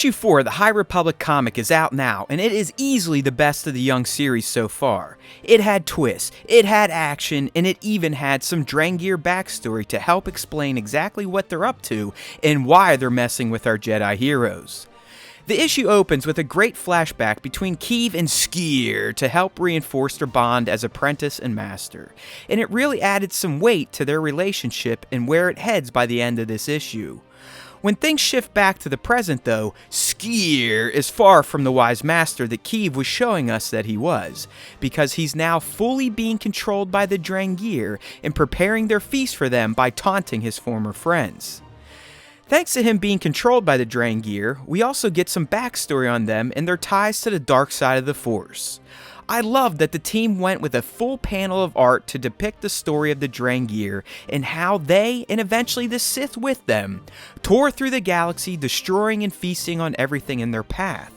Issue 4 of the High Republic comic is out now, and it is easily the best of the Young series so far. It had twists, it had action, and it even had some Drengir backstory to help explain exactly what they're up to and why they're messing with our Jedi heroes. The issue opens with a great flashback between Keeve and Skier to help reinforce their bond as apprentice and master, and it really added some weight to their relationship and where it heads by the end of this issue. When things shift back to the present though, Skier is far from the wise master that Keeve was showing us that he was, because he's now fully being controlled by the Drengir and preparing their feast for them by taunting his former friends. Thanks to him being controlled by the Drengir, we also get some backstory on them and their ties to the dark side of the Force. I love that the team went with a full panel of art to depict the story of the Drengir and how they, and eventually the Sith with them, tore through the galaxy, destroying and feasting on everything in their path.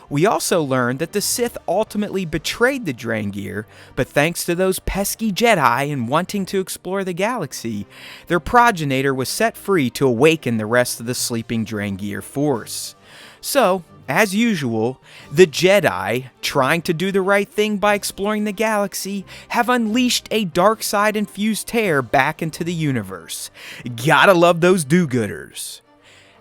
We also learned that the Sith ultimately betrayed the Drengir, but thanks to those pesky Jedi and wanting to explore the galaxy, their progenitor was set free to awaken the rest of the sleeping Drengir force. So, as usual, the Jedi, trying to do the right thing by exploring the galaxy, have unleashed a dark side infused terror back into the universe. Gotta love those do-gooders.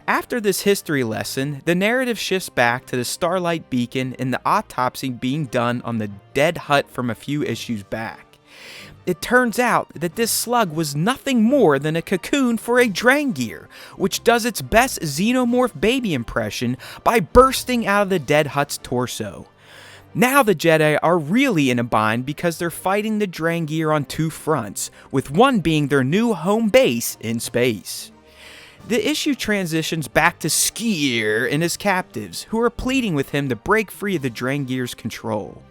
After this history lesson, the narrative shifts back to the Starlight Beacon and the autopsy being done on the dead Hutt from a few issues back. It turns out that this slug was nothing more than a cocoon for a Drengir, which does its best xenomorph baby impression by bursting out of the dead Hutt's torso. Now the Jedi are really in a bind because they're fighting the Drengir on two fronts, with one being their new home base in space. The issue transitions back to Skier and his captives, who are pleading with him to break free of the Drengir's control.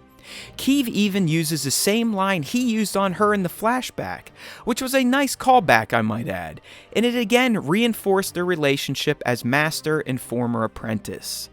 Keeve even uses the same line he used on her in the flashback, which was a nice callback, I might add, and it again reinforced their relationship as master and former apprentice.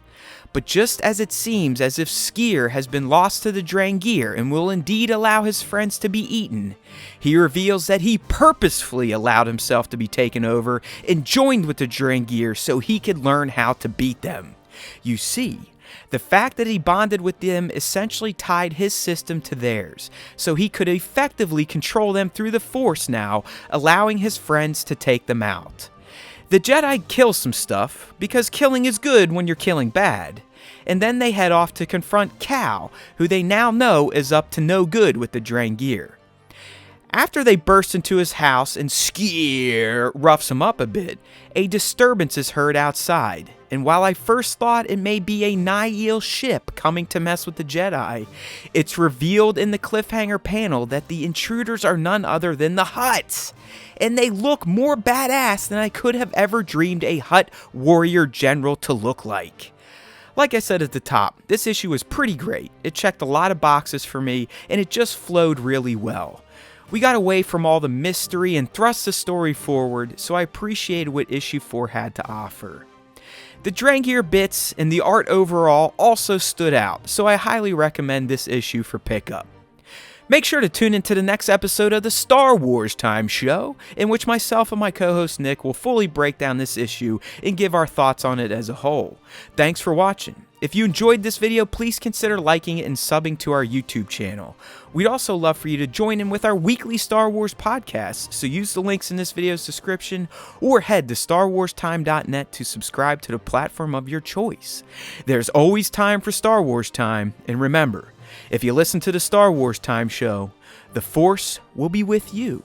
But just as it seems as if Skier has been lost to the Drengir and will indeed allow his friends to be eaten, he reveals that he purposefully allowed himself to be taken over and joined with the Drengir so he could learn how to beat them. You see, the fact that he bonded with them essentially tied his system to theirs, so he could effectively control them through the Force now, allowing his friends to take them out. The Jedi kill some stuff, because killing is good when you're killing bad, and then they head off to confront Cal, who they now know is up to no good with the Drengir. After they burst into his house and Skier roughs him up a bit, a disturbance is heard outside, and while I first thought it may be a Nihil ship coming to mess with the Jedi, it's revealed in the cliffhanger panel that the intruders are none other than the Hutts, and they look more badass than I could have ever dreamed a Hutt warrior general to look like. Like I said at the top, this issue was pretty great. It checked a lot of boxes for me, and it just flowed really well. We got away from all the mystery and thrust the story forward, so I appreciated what issue 4 had to offer. The Drengir bits and the art overall also stood out, so I highly recommend this issue for pickup. Make sure to tune into the next episode of the Star Wars Time Show, in which myself and my co-host Nick will fully break down this issue and give our thoughts on it as a whole. Thanks for watching. If you enjoyed this video, please consider liking it and subbing to our YouTube channel. We'd also love for you to join in with our weekly Star Wars podcast, so use the links in this video's description or head to starwarstime.net to subscribe to the platform of your choice. There's always time for Star Wars Time, and remember, if you listen to the Star Wars Time Show, the Force will be with you.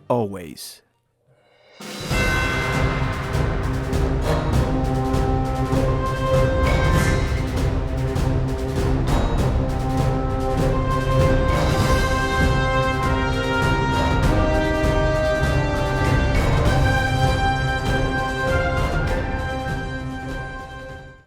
Always.